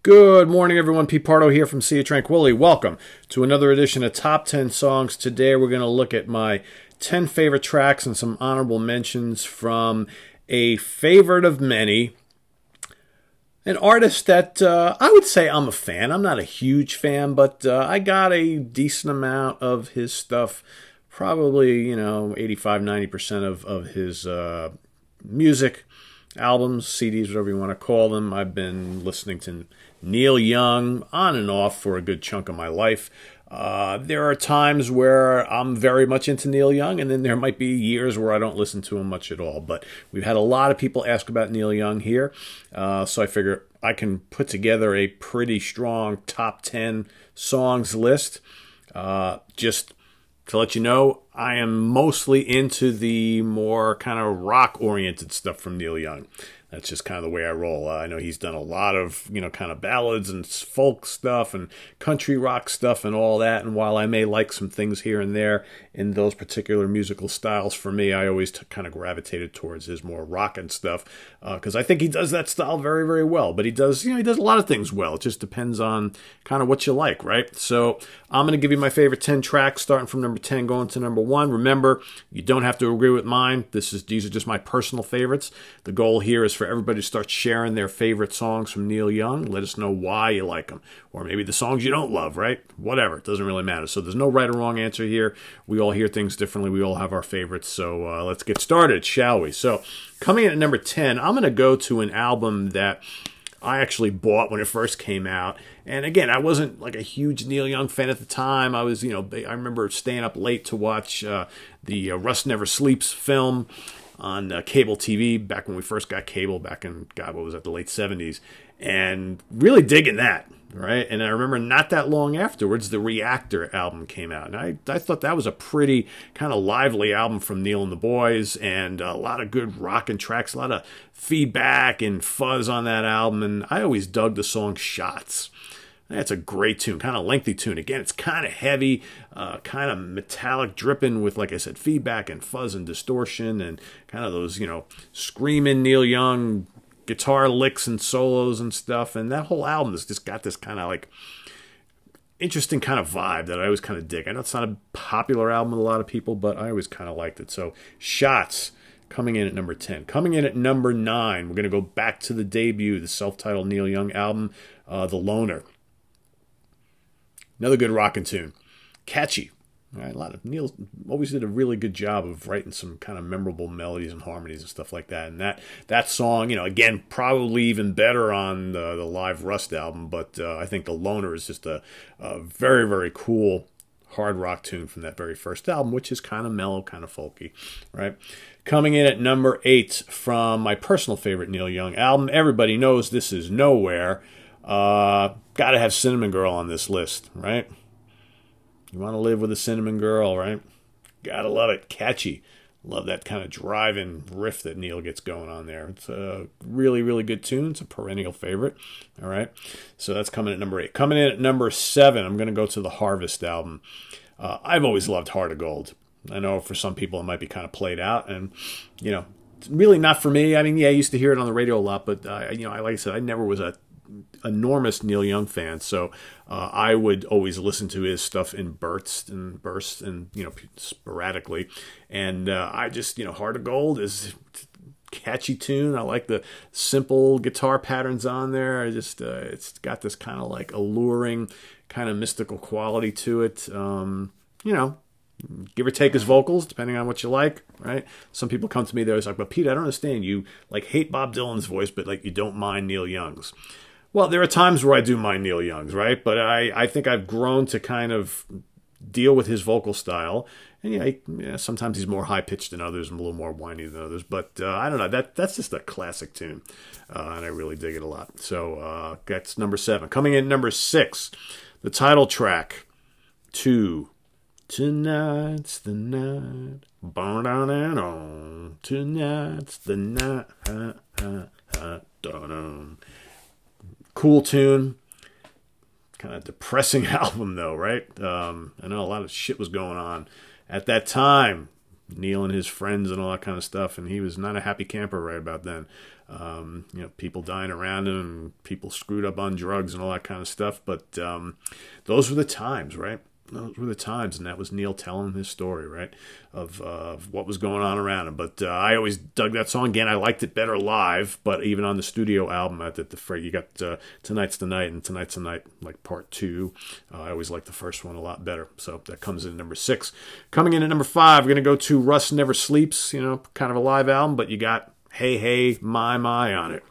Good morning, everyone. Pete Pardo here from Sea of Tranquility. Welcome to another edition of Top 10 Songs. Today we're going to look at my 10 favorite tracks and some honorable mentions from a favorite of many. An artist that I would say I'm a fan. I'm not a huge fan, but I got a decent amount of his stuff. Probably, 85–90% of his music, albums, CDs, whatever you want to call them. I've been listening to Neil Young on and off for a good chunk of my life. There are times where I'm very much into Neil Young, and then there might be years where I don't listen to him much at all. But we've had a lot of people ask about Neil Young here, so I figure I can put together a pretty strong top 10 songs list. Just to let you know, I am mostly into the more kind of rock-oriented stuff from Neil Young. That's just kind of the way I roll. I know he's done a lot of, kind of ballads and folk stuff and country rock stuff and all that. And while I may like some things here and there in those particular musical styles, for me, I always kind of gravitated towards his more rockin' stuff because I think he does that style very, very well. But he does, he does a lot of things well. It just depends on kind of what you like, right? So I'm going to give you my favorite 10 tracks, starting from number 10 going to number 1. Remember, you don't have to agree with mine. These are just my personal favorites. The goal here is for everybody to start sharing their favorite songs from Neil Young. Let us know why you like them. Or maybe the songs you don't love, right? Whatever. It doesn't really matter. So there's no right or wrong answer here. We all hear things differently. We all have our favorites. So let's get started, shall we? So coming in at number 10, I'm going to go to an album that I actually bought when it first came out. And again, I wasn't like a huge Neil Young fan at the time. I was, I remember staying up late to watch the Rust Never Sleeps film on cable TV back when we first got cable back in, God, what was that, the late 70s, and really digging that, right? And I remember not that long afterwards, the Reactor album came out, and I thought that was a pretty kind of lively album from Neil and the Boys, and a lot of good rockin' tracks, a lot of feedback and fuzz on that album, and I always dug the song Shots. That's a great tune, kind of lengthy tune. Again, it's kind of heavy, kind of metallic, dripping with, like I said, feedback and fuzz and distortion and kind of those, screaming Neil Young guitar licks and solos and stuff. And that whole album has just got this kind of like interesting kind of vibe that I always kind of dig. I know it's not a popular album with a lot of people, but I always kind of liked it. So Shots coming in at number 10. Coming in at number 9, we're going to go back to the debut, the self-titled Neil Young album, The Loner. Another good rockin' tune. Catchy. Right, a lot of Neil always did a really good job of writing some kind of memorable melodies and harmonies and stuff like that. And that song, again, probably even better on the live Rust album. But I think The Loner is just a very, very cool hard rock tune from that very first album, which is kind of mellow, kind of folky, right? Coming in at number 8 from my personal favorite Neil Young album. Everybody knows this is Nowhere. Gotta have Cinnamon Girl on this list, right? You want to live with a cinnamon girl, right? Gotta love it. Catchy. Love that kind of driving riff that Neil gets going on there. It's a really, really good tune. It's a perennial favorite. All right. So that's coming at number 8. Coming in at number 7, I'm going to go to the Harvest album. I've always loved Heart of Gold. I know for some people it might be kind of played out, and, it's really not for me. I mean, yeah, I used to hear it on the radio a lot, but, like I said, I never was a enormous Neil Young fan, so I would always listen to his stuff in bursts and sporadically, and I just Heart of Gold is a catchy tune. I like the simple guitar patterns on there. I just it's got this kind of like alluring kind of mystical quality to it. Give or take his vocals, depending on what you like, right? Some people come to me, they're always like, but Pete, I don't understand. You like hate Bob Dylan's voice, but like you don't mind Neil Young's. Well, there are times where I do mind Neil Young's, right? But I think I've grown to kind of deal with his vocal style. And sometimes he's more high-pitched than others and a little more whiny than others. But I don't know. That's just a classic tune. And I really dig it a lot. So that's number 7. Coming in number 6, the title track, 2. Tonight's the night. Burn down and on. Tonight's the night. Cool tune. Kind of depressing album, though, right? I know a lot of shit was going on at that time. Neil and his friends and all that kind of stuff, and he was not a happy camper right about then. You know, people dying around him, people screwed up on drugs and all that kind of stuff. But those were the times, right? Those were the times, and that was Neil telling his story, right, of what was going on around him. But I always dug that song. Again, I liked it better live, but even on the studio album, you got Tonight's the Night and Tonight's the Night, like part 2. I always liked the first one a lot better. So that comes in number 6. Coming in at number 5, we're going to go to Rust Never Sleeps, you know, kind of a live album, but you got Hey, Hey, My on it.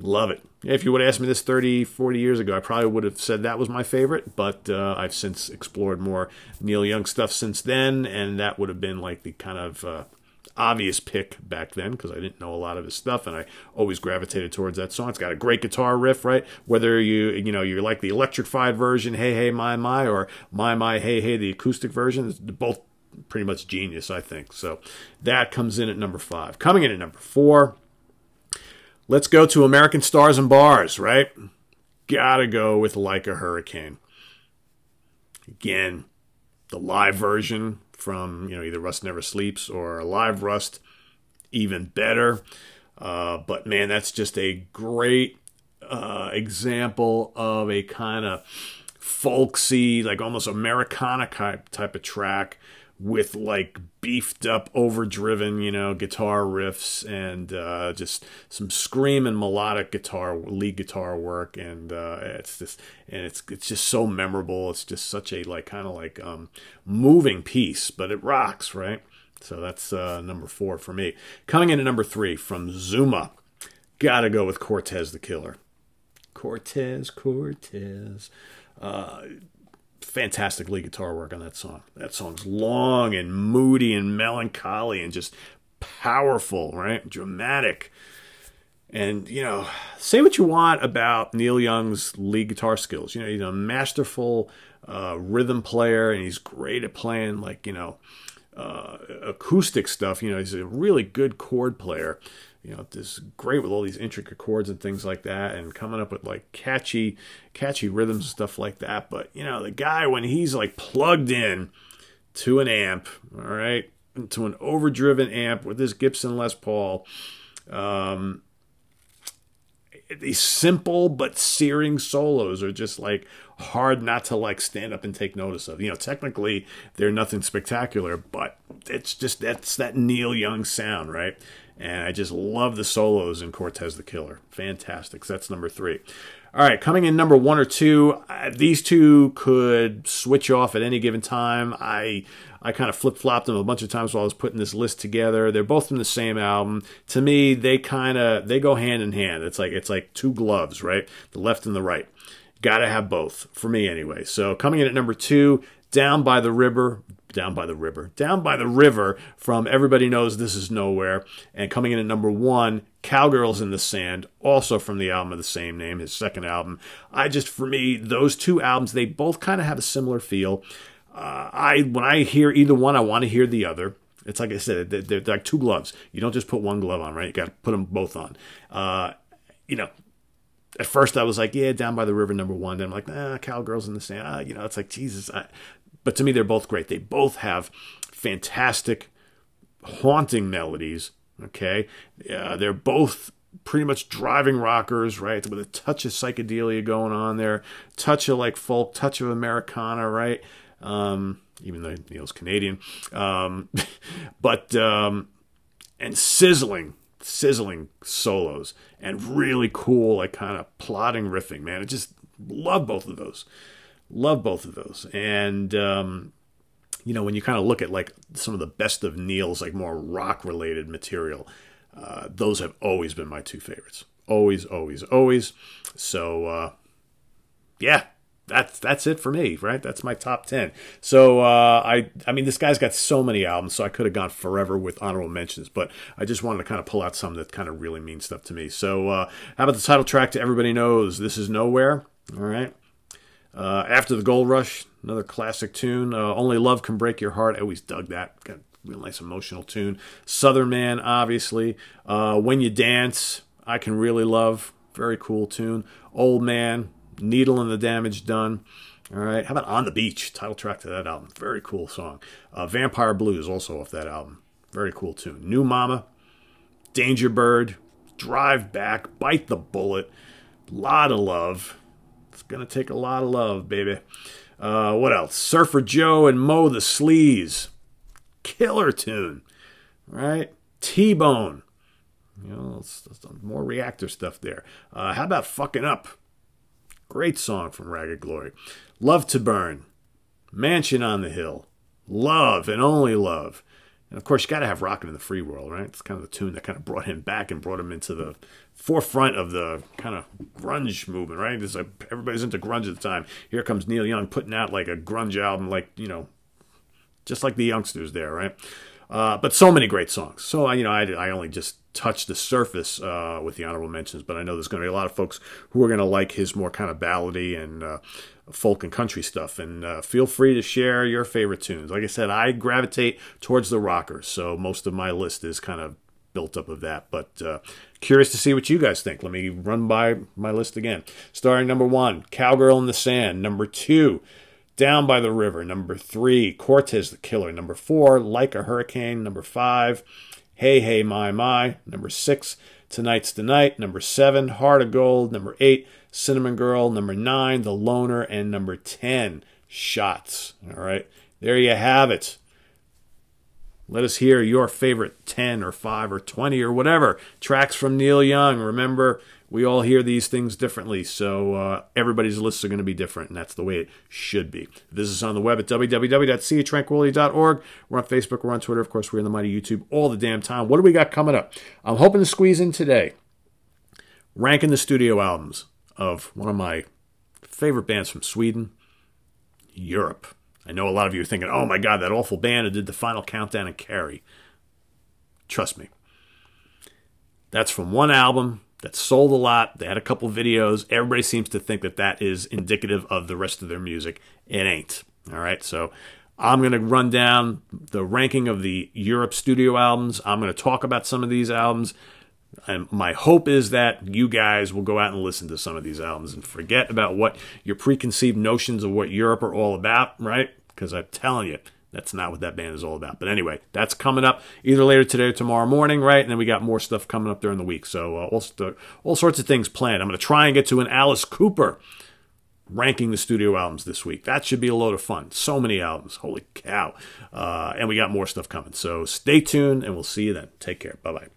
Love it. If you would have asked me this 30, 40 years ago, I probably would have said that was my favorite, but I've since explored more Neil Young stuff since then, and that would have been like the kind of obvious pick back then because I didn't know a lot of his stuff, and I always gravitated towards that song. It's got a great guitar riff, right? Whether you like the electrified version, Hey, Hey, My, or My, Hey, Hey, the acoustic version, both pretty much genius, I think. So that comes in at number 5. Coming in at number 4, let's go to American Stars and Bars, right? Gotta go with Like a Hurricane. Again, the live version from, you know, either Rust Never Sleeps or Live Rust, even better. But man, that's just a great example of a kind of folksy, like almost Americana type of track with like beefed up, overdriven, you know, guitar riffs and just some screaming melodic lead guitar work, and it's just so memorable. It's just such a like kind of like moving piece, but it rocks, right? So that's number 4 for me. Coming in at number 3 from Zuma, gotta go with Cortez the Killer. Cortez. Fantastic lead guitar work on that song. That song's long and moody and melancholy and just powerful, right? Dramatic. And, you know, say what you want about Neil Young's lead guitar skills. You know, he's a masterful rhythm player, and he's great at playing, like, you know, acoustic stuff. You know, he's a really good chord player. You know, this great with all these intricate chords and things like that, and coming up with like catchy rhythms and stuff like that. But, you know, the guy, when he's like plugged in to an amp, all right, to an overdriven amp with this Gibson Les Paul, these simple but searing solos are just like hard not to like stand up and take notice of. You know, technically they're nothing spectacular, but it's just, that's that Neil Young sound, right? And I just love the solos in Cortez the Killer. Fantastic. So that's number 3. All right, coming in number 1 or 2, these two could switch off at any given time. I kind of flip-flopped them a bunch of times while I was putting this list together. They're both from the same album. To me, they go hand in hand. It's like two gloves, right? The left and the right. Gotta have both, for me anyway. So coming in at number 2, Down by the River from Everybody Knows This Is Nowhere. And coming in at number 1, Cowgirls in the Sand, also from the album of the same name, his second album. For me, those two albums, they both kind of have a similar feel. When I hear either one, I want to hear the other. It's like I said, they're like two gloves. You don't just put one glove on, right? You got to put them both on. You know, at first I was like, yeah, Down by the River, number 1. Then I'm like, Cowgirls in the Sand. You know, it's like, Jesus. But to me, they're both great. They both have fantastic, haunting melodies, okay? They're both pretty much driving rockers, right? With a touch of psychedelia going on there, touch of like folk, touch of Americana, right? Even though Neil's Canadian. And sizzling solos and really cool, like kind of plodding riffing, man. I just love both of those. And, you know, when you kind of look at like some of the best of Neil's like more rock related material, those have always been my two favorites. Always. So, yeah, that's it for me, right? That's my top 10. So, I mean, this guy's got so many albums, so I could have gone forever with honorable mentions, but I just wanted to kind of pull out some that kind of really mean stuff to me. So, how about the title track to Everybody Knows This Is Nowhere? All right. After the Gold Rush, another classic tune. Only Love Can Break Your Heart. I always dug that. Got a real nice emotional tune. Southern Man, obviously. When You Dance, I Can Really Love. Very cool tune. Old Man, Needle and the Damage Done. All right. How about On the Beach? Title track to that album. Very cool song. Vampire Blues, also off that album. Very cool tune. New Mama, Danger Bird, Drive Back, Bite the Bullet. Lot of love. It's going to take a lot of love, baby. What else? Surfer Joe and Mo the Sleaze. Killer tune. All right. T-Bone. You know, it's more Reactor stuff there. How about Fucking Up? Great song from Ragged Glory. Love to Burn. Mansion on the Hill. Love and Only Love. And of course, you got to have Rockin' in the Free World, right? It's kind of the tune that kind of brought him back and brought him into the forefront of the kind of grunge movement, right? It's like everybody's into grunge at the time. Here comes Neil Young putting out like a grunge album, like, you know, just like the youngsters there, right? But so many great songs. So, you know, I only just touched the surface with the honorable mentions, but I know there's going to be a lot of folks who are going to like his more kind of ballady and folk and country stuff. And feel free to share your favorite tunes. Like I said, I gravitate towards the rockers, so most of my list is kind of built up of that. But curious to see what you guys think. Let me run by my list again. Starting number 1, Cowgirl in the Sand. Number 2, Down by the River. Number 3, Cortez the Killer. Number 4, Like a Hurricane. Number 5, Hey Hey My My. Number 6, Tonight's the Night. Number 7, Heart of Gold. Number 8, Cinnamon Girl. Number 9, The Loner. And number 10, Shots. All right, there you have it. Let us hear your favorite 10 or 5 or 20 or whatever tracks from Neil Young. Remember, we all hear these things differently, so everybody's lists are going to be different, and that's the way it should be. Visit us on the web at www.seatranquility.org. We're on Facebook, we're on Twitter, of course, we're in the mighty YouTube all the damn time. What do we got coming up? I'm hoping to squeeze in today, ranking the studio albums of one of my favorite bands from Sweden, Europe. I know a lot of you are thinking, oh my God, that awful band that did the Final Countdown and Carrie. Trust me. That's from one album that sold a lot. They had a couple videos. Everybody seems to think that that is indicative of the rest of their music. It ain't. All right, so I'm going to run down the ranking of the Europe studio albums. I'm going to talk about some of these albums. And my hope is that you guys will go out and listen to some of these albums and forget about what your preconceived notions of what Europe are all about, right? Because I'm telling you, that's not what that band is all about. But anyway, that's coming up either later today or tomorrow morning, right? And then we got more stuff coming up during the week. So all sorts of things planned. I'm going to try and get to an Alice Cooper ranking the studio albums this week. That should be a load of fun. So many albums. Holy cow. And we got more stuff coming. So stay tuned, and we'll see you then. Take care. Bye-bye.